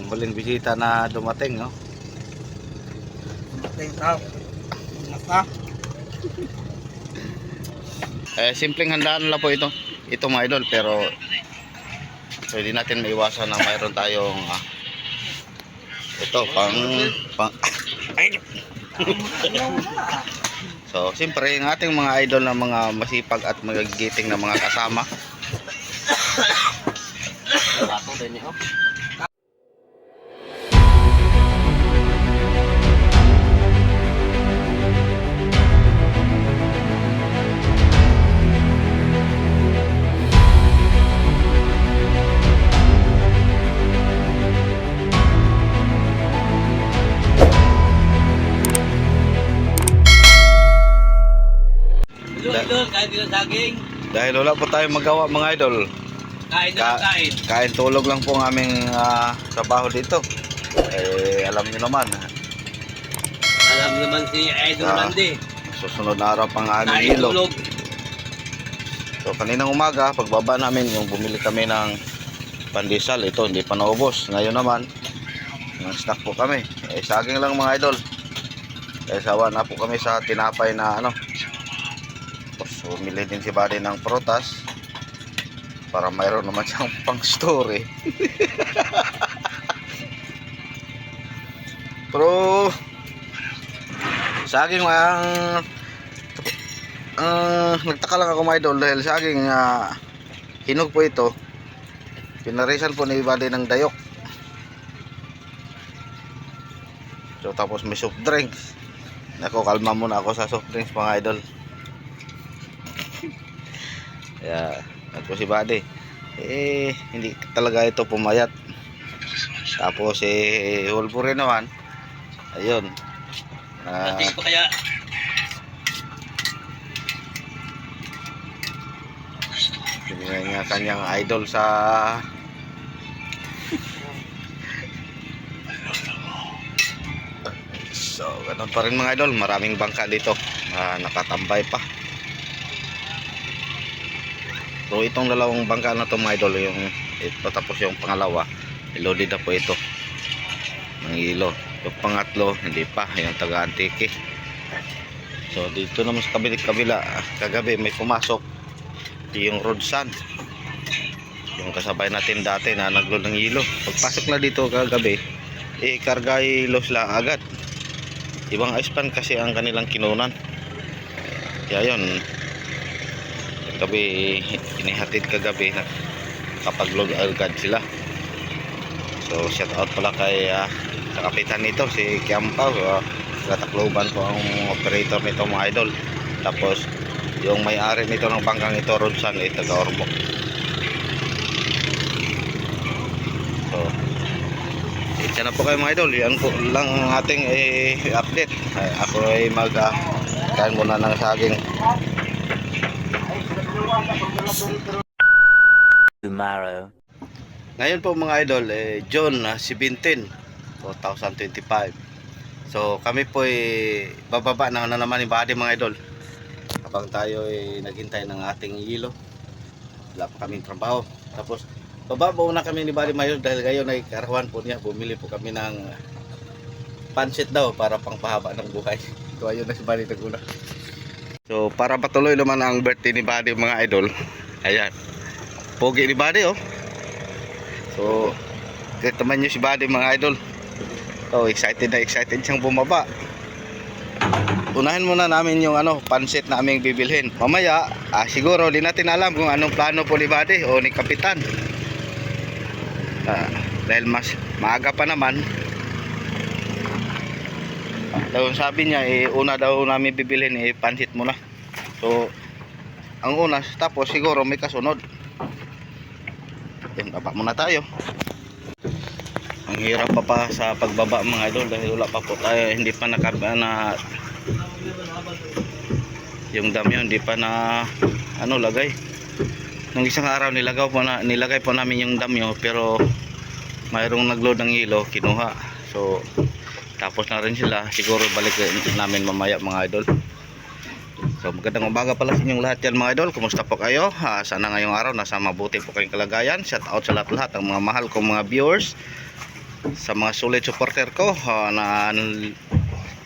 huling bisita na dumating, no? Dumating tao. Nasa. Simpleng handaan lang po ito. Ito mga idol, pero pwede natin maiwasan na mayroon tayong ito pang so siyempre yung ating mga idol na mga masipag at magigiting na mga kasama. Idol, kain din ang saging. Dahil wala po tayong magawa mga idol, Kain na lang kain. kain tulog lang po ang aming trabaho dito. Alam niyo naman, Alam naman si Idol Randy. susunod na araw pang aming Kain ilog. tulog. So kaninang umaga pagbaba namin yung bumili kami ng pandesal, ito hindi pa naubos. Ngayon naman ng snack po kami, saging lang mga idol. Sawa na po kami sa tinapay na ano. So bumili din si Buddy ng prutas para mayroon naman siyang pang store. Pero saging nagtaka lang ako mga idol dahil saging hinog po ito. Pinarisan po ni Buddy ng dayok. So tapos may soft drinks. Nako, kalma muna ako sa soft drinks mga idol. Kaya ako si Buddy hindi talaga ito pumayat. Tapos hulpo rin naman. Ayun. Hindi pa kaya. Binigay niya kanyang idol sa so ganun pa rin mga idol, maraming bangka dito nakatambay pa. So itong dalawang bangka na to mga idol, yung ito tapos yung pangalawa loaded na po ito ng ilo. Yung pangatlo hindi pa, yung taga-antike. So dito naman sa kabila kagabi may pumasok yung Rodsan, yung kasabay natin dati na nagload ng ilo. Pagpasok na dito kagabi karga ilo sila agad. Ibang ice pan kasi ang kanilang kinunan, kaya yun gabi inihatid kagabi na kapag load agad sila. So shout out pala kay kapitan nito si Kiampaw. Katakloban po ang operator nito mga idol. Tapos yung may-ari nito ng bangkang ito Rodsan taga Ormoc. So isa na po kayo mga idol, yan po lang ang ating update. Ako ay kain muna ng saging. Tomorrow. Ngayon po mga idol, June 17, 2025. So kami po bababa na naman ni Buddy mga idol. Habang tayo naghintay ng ating ilo, wala pa kaming trabaho. Tapos bababa na kami ni Buddy mga idol dahil ngayon ay karawan po niya. Bumili po kami ng pansit daw para pangpahaba ng buhay. So ayun na si Buddy naguna. So para patuloy naman ang birthday ni Buddy mga idol, ayan, pogi ni Buddy oh. So kita man nyo si Buddy mga idol. So excited na excited siyang bumaba. Unahin muna namin yung pansit na aming bibilhin. Mamaya siguro di natin alam kung anong plano po ni Buddy o ni Kapitan. Dahil mas maaga pa naman. Daw sabi niya una daw namin bibilhin pansit muna. So ang una, tapos siguro may kasunod. Then baba muna tayo. Ang hirap pa sa pagbaba mga idol dahil wala pa po tayo, hindi pa yung dam yun, hindi pa na lagay. Nung isang araw nilagay po namin yung dam yun, pero mayroong nagload ng ilo, kinuha. So tapos na rin sila, siguro balik namin mamaya mga idol. So magandang umaga pala sa inyong lahat yan mga idol. Kumusta po kayo? Sana ngayong araw nasa mabuti po kayong kalagayan. Shout out sa lahat ng mga mahal kong mga viewers. sa mga solid supporter ko na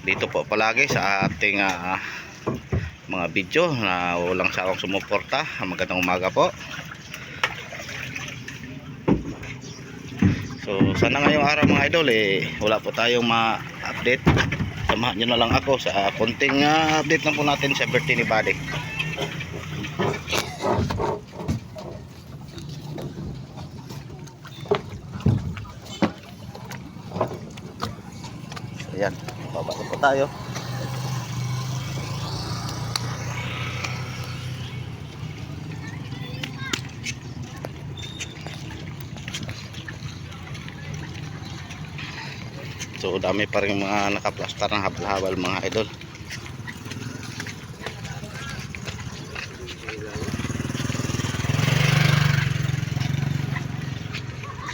dito po palagi sa ating mga video na walang sawang sumuporta. Magandang umaga po. So sana ngayong araw mga idol wala po tayong ma-update. Samahan nyo na lang ako sa konting update lang po natin sa birthday ni Buddy. Ayan, baba po tayo. So dami pa rin mga nakaplastar ng habal-habal mga idol.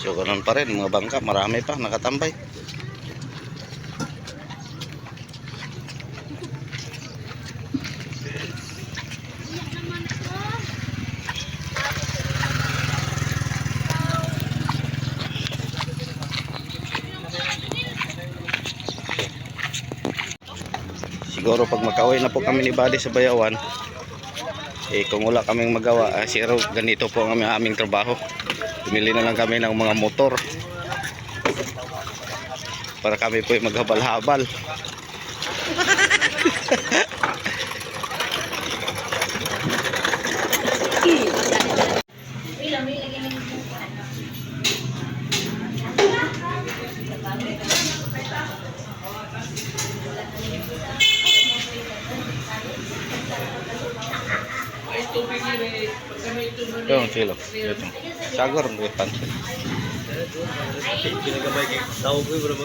So ganun pa rin mga bangka, marami pa nakatambay. Siguro pag makauwi na po kami ni Buddy sa Bayawan, kung wala kaming magawa, siguro ganito po ang aming trabaho. Pumili na lang kami ng mga motor para kami po maghabal-habal. Yung silo, ito. Sagor ng pan. Pinagabay kay tao ko bro.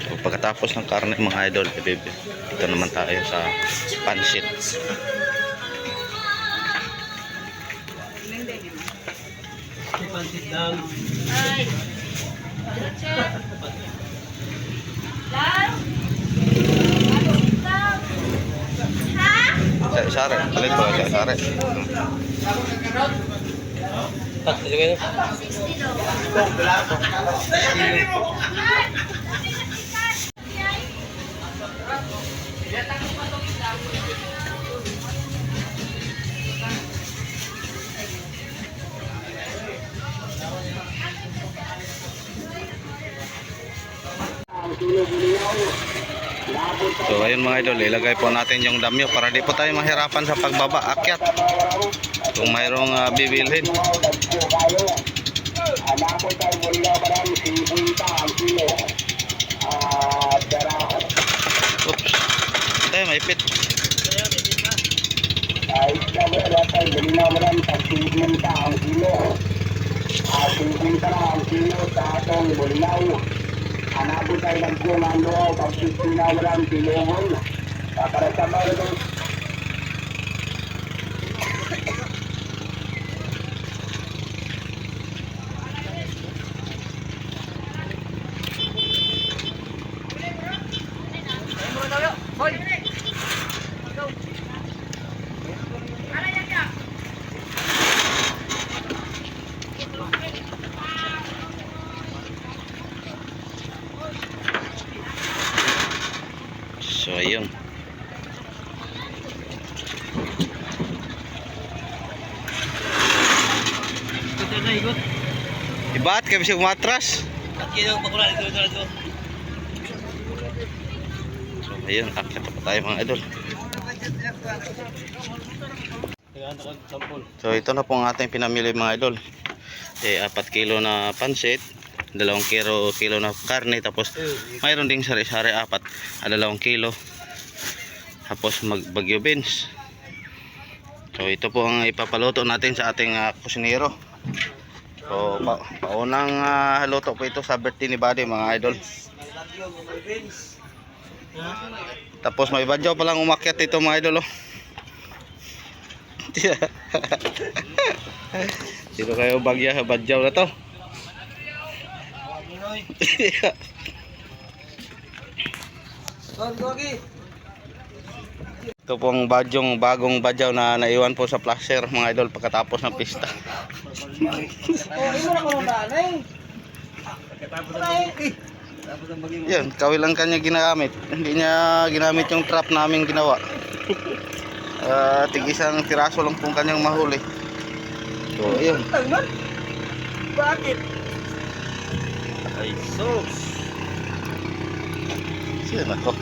So, pagkatapos ng karne mga idol, dito naman tayo sa pansit. Pansit daw. Ay. Sare, palit po sa sare. Pat sa kayo. So ayun mga idol, ilagay po natin yung damyo para di po tayo mahirapan sa pagbaba, akyat. Kung mayroong bibilhin. Oops. Tayo maipit. Hanapin tayo ng kumando, pag-sinawalan, silungon, para sa mga ito. So ayun. Ito na igot. Iba't kami siya umatras. At kino pakulan dito. So ayun, akyat pa tayo mga idol. So ito na po ang ating pinamili mga idol. 4 kilo na pansit, 2 kilo na karne, tapos mayroon ding sari-sari 2 kilo. Tapos bagyo beans. So ito po ang ipapaluto natin sa ating kusinero. So paunang luto po ito sa birthday ni Buddy mga idol. Tapos may badyaw pa lang umakyat ito mga idol oh. Sino kayo badyaw na to? Ito pong bagong badyaw na naiwan po sa flasher mga idol pagkatapos ng pista. Yan, kawil lang kanya ginagamit. Hindi niya ginamit yung trap namin ginawa. Tig isang tiraso lang pong kanyang mahuli. So, ayun. Bakit? Ay, sus. Siyan ako.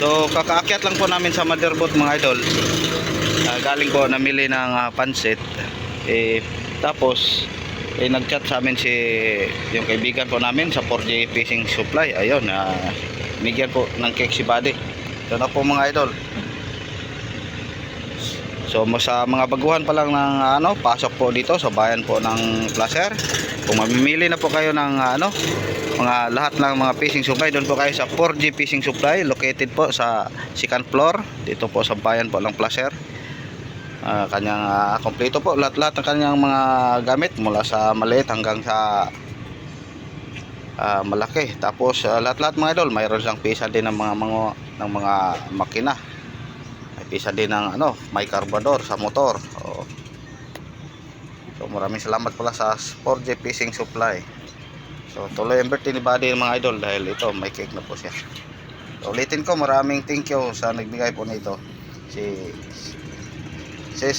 So, kakaakyat lang po namin sa motherboard mga idol. Galing po namili ng pansit. Tapos nag-chat sa amin yung kaibigan po namin sa 4J Fishing Supply. Ayun, bigyan po ng cake si Buddy. Ito na po mga idol. So sa mga baguhan pa lang ng pasok po dito sa bayan po ng Placer. Kung mamimili na po kayo ng mga lahat ng mga fishing supply, doon po kayo sa 4G Fishing Supply, located po sa second floor dito po sa bayan po ng Placer. Kanyang kompleto po lahat ng kanyang mga gamit mula sa maliit hanggang sa malaki. Tapos lahat mga idol, mayroon siyang pisa din ng mga makina. May pisa din ng may carburetor sa motor. So maraming salamat pala sa 4G Fishing Supply. So tuloy ang birthday ni Buddy mga idol dahil ito may cake na po siya. So, ulitin ko, maraming thank you sa nagbigay po nito si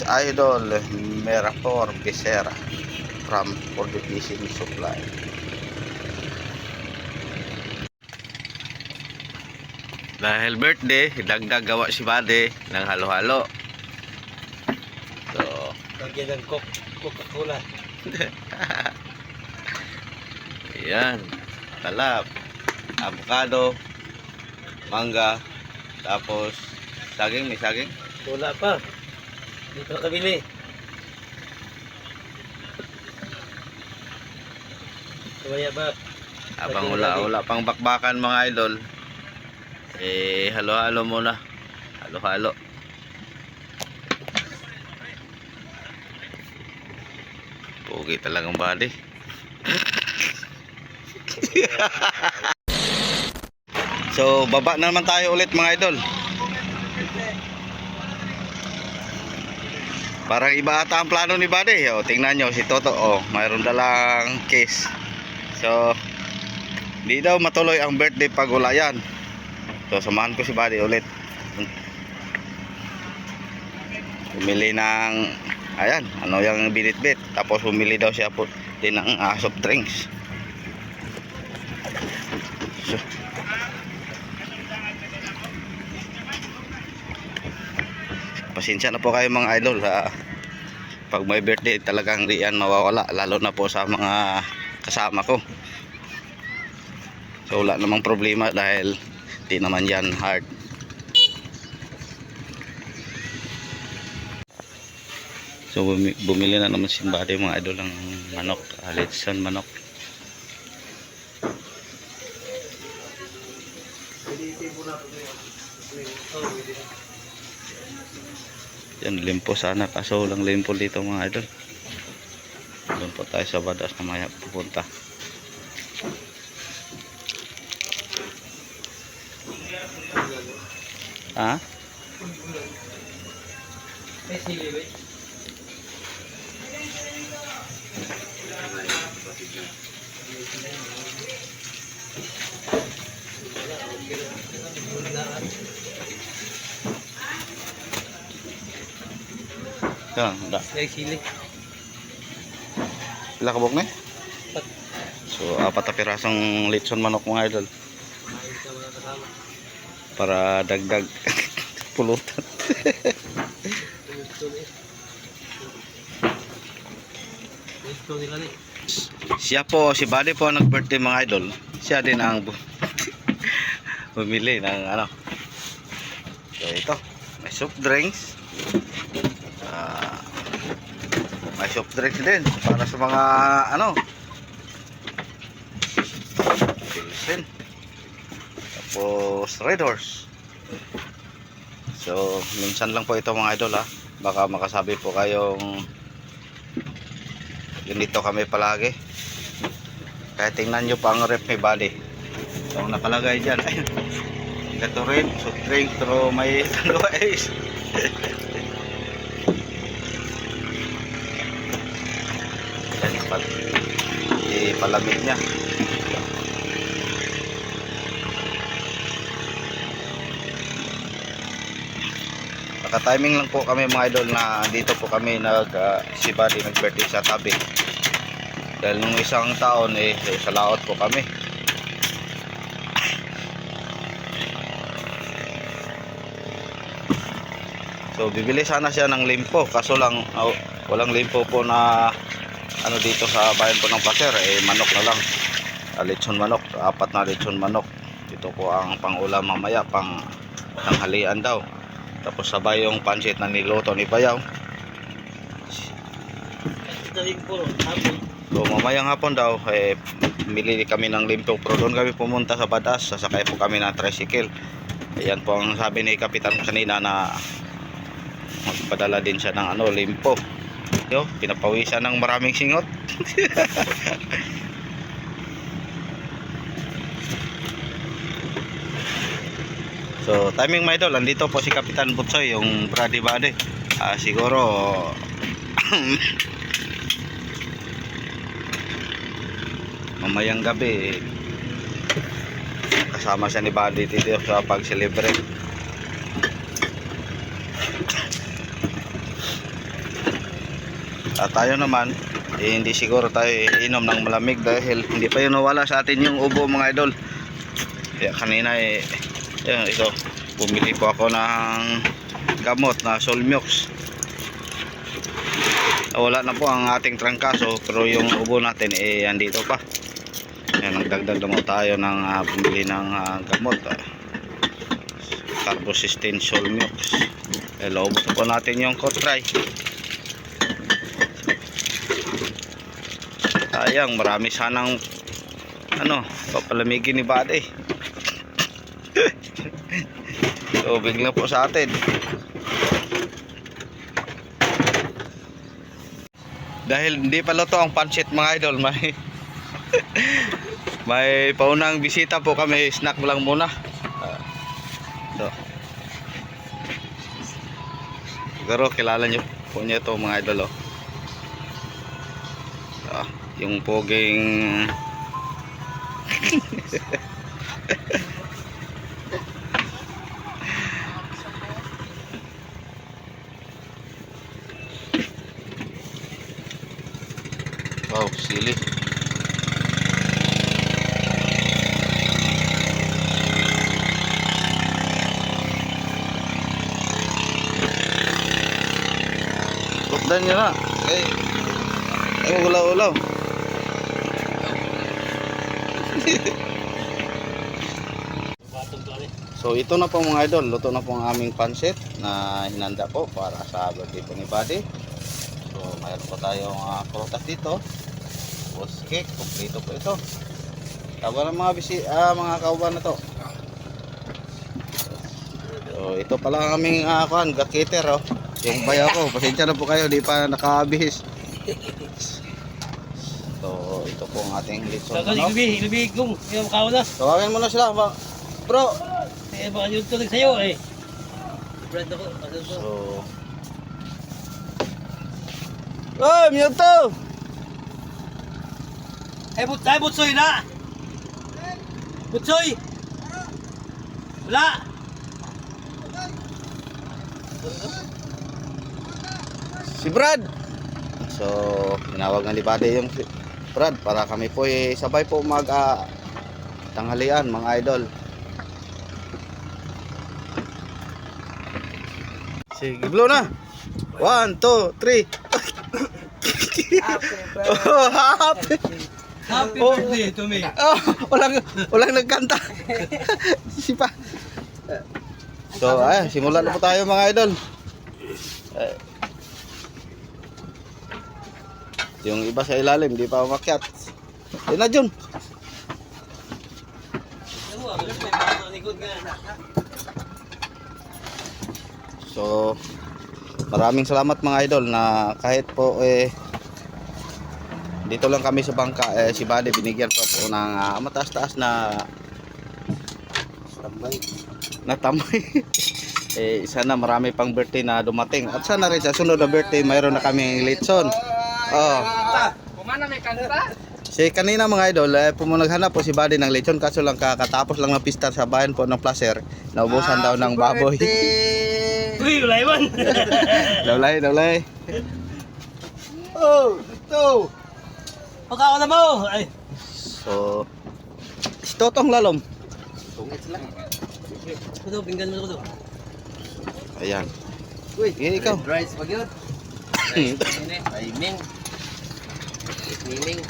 Idol Merator Becerra from 4G Fishing Supply. Dahil birthday, dagdag gawa si Buddy ng halo-halo. So, Lagyan ng Coca-Cola. ayan, talap, avocado, mangga, tapos saging, may saging. Wala pa. Dito kabili. Kaya ba? Habang wala pang bakbakan mga idol, halo-halo muna. Halo-halo. Pogi talagang Buddy. So baba na naman tayo ulit mga idol. Parang iba ata ang plano ni Buddy. Tingnan nyo si Toto. Mayroon dalang case. So di daw matuloy ang birthday pag-ulayan. So samahan ko si Buddy ulit. Bumili ng ayan, yung binitbit. Tapos bumili daw siya po din ng soft drinks. So, pasensya na po kayo mga idol, pag may birthday talagang di yan mawawala, lalo na po sa mga kasama ko. So wala namang problema dahil di naman yan hard. So bumili na naman si Buddy mga idol ng manok, Litson manok. Yan, limpo sana, kaso lang limpo dito mga idol. Doon po tayo sa badas na maya pupunta. Ha? May sili ba? Yan, da. May sili. Pila ka bok na? So, 4 na pirasong litson manok mga idol. Para dagdag pulutan. Siya po, si Buddy po ang nag-birthday mga idol. Siya din ang bumili ng So ito, may soft drinks. May soft drinks din para sa mga Pilsen. Tapos Red Horse. So minsan lang po ito mga idol baka makasabi po kayong ganito kami palagi. Kaya tingnan nyo pa ang rep ni Buddy. So ang nakalagay dyan ay Gatorade, soft drink, pero may ano guys. Palamig niya. Naka-timing lang po kami mga idol na dito po kami si Buddy nag-birthday sa tabi. Dahil nung isang taon sa laot po kami. So bibili sana siya ng limpo, kaso lang walang limpo po na ano dito sa bayan po ng Paser, manok na lang. Lechon manok, 4 na lechon manok. Ito po ang pang-ulam mamaya, pang tanghalian daw. Tapos sabay yung pansit na niluto ni Bayaw. So mamayang hapon daw mili kami ng limpo, pero doon kami pumunta sa Badas, sasakay po kami ng tricycle. Ayan po ang sabi ni Kapitan kanina na magpadala din siya ng limpo. Yo, pinapawisan ng maraming singot. So timing my idol, andito po si Kapitan Butsoy, yung Brady Bade. Siguro mamayang gabi kasama siya ni Buddy dito sa pag-celebrate. At tayo naman hindi siguro tayo inom ng malamig dahil hindi pa yun nawala sa atin yung ubo mga idol. Kaya kanina ito bumili po ako ng gamot na Solmiox. Wala na po ang ating trangkaso, pero yung ubo natin andito pa. Yan, nagdagdag naman tayo ng bumili ng gamot, Carbocisteine Solmiox. Laubos po natin yung Cotray. Sayang, marami sanang papalamigin ni Buddy. So bigla po sa atin. Dahil hindi pa luto ang pancit mga idol, may paunang bisita po kami, snack lang muna. Siguro kilala nyo po niya ito mga idol. Yung poging wow, sili. Tukdan nyo na. Ulaw-ulaw. So ito na po mga idol, luto na po ang aming pansit na hinanda po para sa birthday po ni Buddy. So mayroon po tayong prutas dito, cake, kompleto po ito. Tawa ng mga kauban na to. So ito pala ang aming gakiter, yung bayaw ko. Pasensya na po kayo, di pa nakabihis. So ito po ang ating lechon manok. Tawagin mo na sila bro. Baka yun tuloy sa'yo So Miyuto! Butsoy na! Butsoy! Wala! Si Brad! So tinawag ng Libade yung si Brad para kami po sabay po tanghalian mga idol. Sige, blow na. 1, 2, 3. Happy birthday to me. Walang nagkanta. Sipa. So, simulan na po tayo mga idol. Yung iba sa ilalim, di pa umakyat. Yun na, Jun. So, maraming salamat mga idol na kahit po dito lang kami sa bangka, si Buddy binigyan pa po ng mataas-taas na Natambay. Sana marami pang birthday na dumating. At sana rin sa sunod na birthday mayroon na kaming litson. Oh. Kumana may kanta? Si kanina mga idol, naghanap po si Buddy ng lechon kaso lang kakatapos lang ng pista sa bayan po ng Placer. Naubusan daw ng baboy. Uy, ulay man. Dawlay. Oh, ito. Pagkawa na mo. Ay. So, si Totong lalom. Ito, pinggan mo ito. Ayan. Uy, ikaw. Rice pag yun. Ay, Ming. Ming.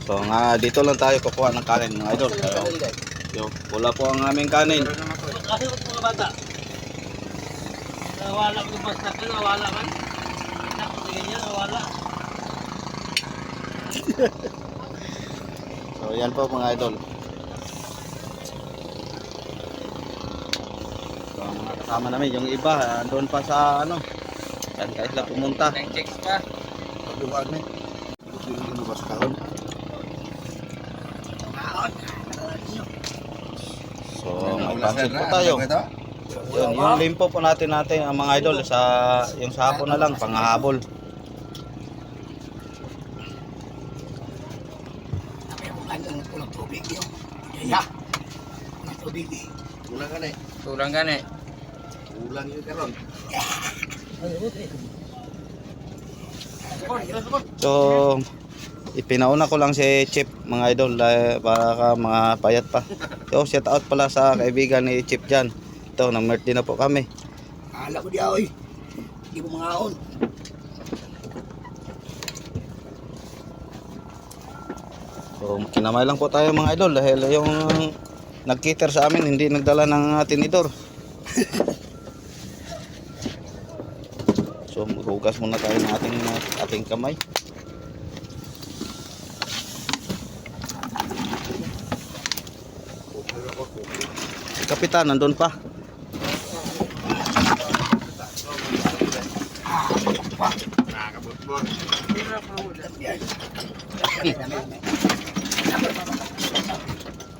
So nga dito lang tayo kukuha ng kanin mga idol. Wala po ang aming kanin. Kasi ito mga bata. Nawala ko basta ka, nawala man. Nakutingin niya, nawala. So yan po mga idol. So mga kasama namin yung iba doon pa sa ano. Yan kahit sila pumunta. Nang checks pa. Pagduwag na. Lumabas kahon. So may pansit po tayo. Yung limpo po natin ang mga idol sa yung sa hapon na lang panghahabol. Tulang gani. So ipinauna ko lang si Chip mga idol para ka mga payat pa. So shout out pala sa kaibigan ni Chip dyan. Ito nag-birthday na po kami. Ala ko di oy. Di ko mangaon. So kinamay lang po tayo mga idol dahil yung nag-cater sa amin hindi nagdala ng tinidor. So maghugas muna tayo ng ating kamay. Si Kapitan nandun pa.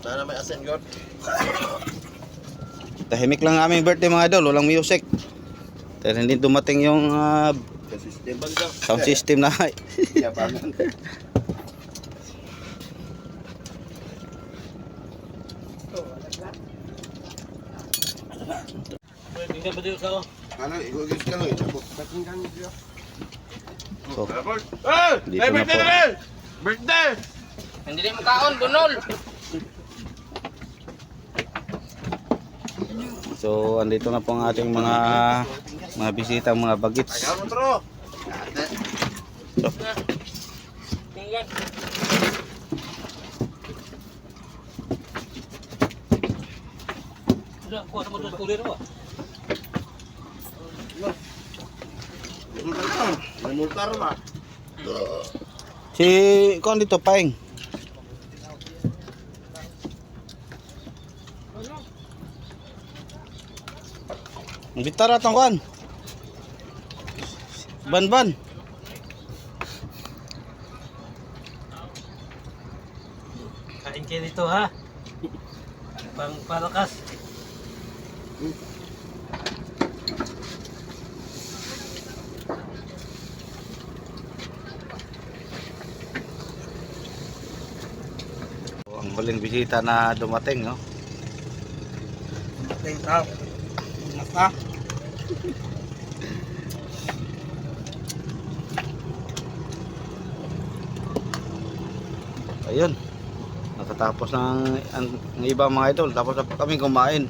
Sana may asin yun. Tahimik lang ang aming birthday mga idol, walang music. Dahil hindi dumating yung System ba dito? sound system na. Yabangan. Pinggan ba dito sa ako? Ano, igugis ka lang. Isabot. So, Hey! dito na po. Birthday! Hindi mo kaon, bunol. So, andito na po ang ating mga bisita, mga bagits. Ayaw mo tro. So, Pinggan. Sudah, kuha sa mga kulir mo. May multar na. si kon dito paing. Ang bitara tong kon. Ban. Kain kayo dito ha. Pang palakas. Ang huling bisita na dumating, no? Teng tao. Napa. Ayun. Nakatapos ang iba mga idol. Tapos na po kami kumain.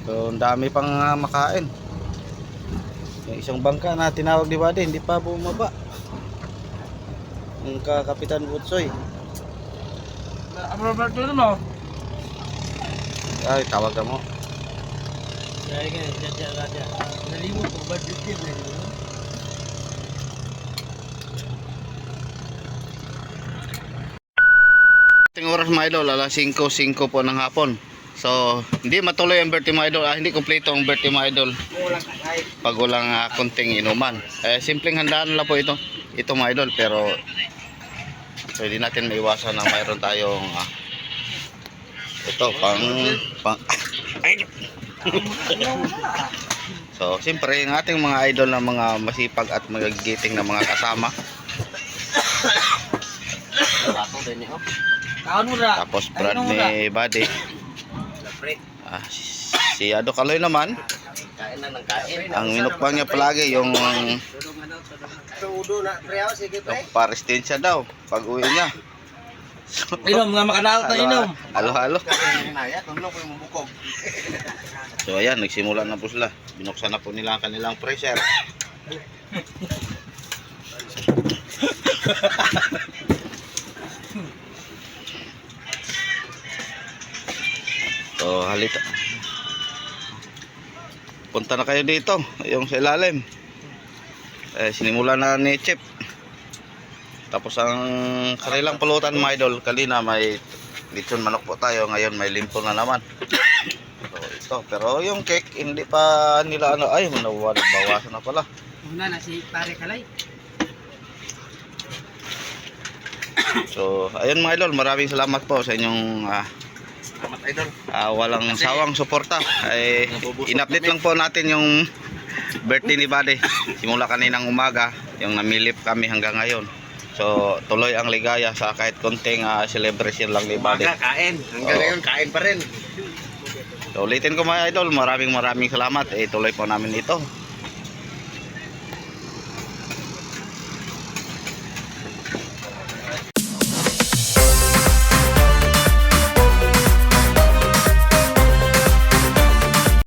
So, ang dami pang makain. Yung isang bangka na tinawag ni Buddy, hindi pa bumaba. Yung Kapitan Butsoy. Ano ba ito mo? Ay, tawag ka mo. Kaya ka, dyan raja. Nalimo ko ba dito yun? Ating oras mga idol, alas 5:05 po ng hapon. So, hindi matuloy ang birthday mga idol. Hindi kompleto ang birthday mga idol. Pag walang konting inuman. Simpleng handaan lang po ito. Ito mga idol, pero pwede natin maiwasan na mayroon tayong Ito, pang ay. So, siyempre, ang ating mga idol na mga masipag at magigiting na mga kasama. Kaon mo ra. Tapos, Brad ni Buddy. Si Ado Kaloy naman. Kain na ng kain. Ang minukbang niya palagi yung Tudo na preaw sige pre. parestensya daw pag uwi niya. Inom nga makadaot na inom. Halo-halo. Naya tulo ko yung bukog. So ayan, nagsimula na po sila. Binuksan na po nila ang kanilang pressure. So halita. Punta na kayo dito, yung sa ilalim. Sinimula na ni Chip. Tapos ang kanilang pulutan mga idol, kanina may lechon manok po tayo, ngayon may limpo na naman. So ito, pero yung cake hindi pa nila ano, ay bawasan na pala. Una na si pare Kalay. So ayun mga idol, maraming salamat po sa inyong Salamat idol. walang sawang suporta. In-update lang po natin yung birthday ni Buddy. Simula kaninang umaga, yung namilip kami hanggang ngayon. So tuloy ang ligaya sa kahit konting celebration lang ni Buddy. Kain. Hanggang ngayon kain pa rin. So ulitin ko mga idol, maraming salamat. Tuloy po namin ito.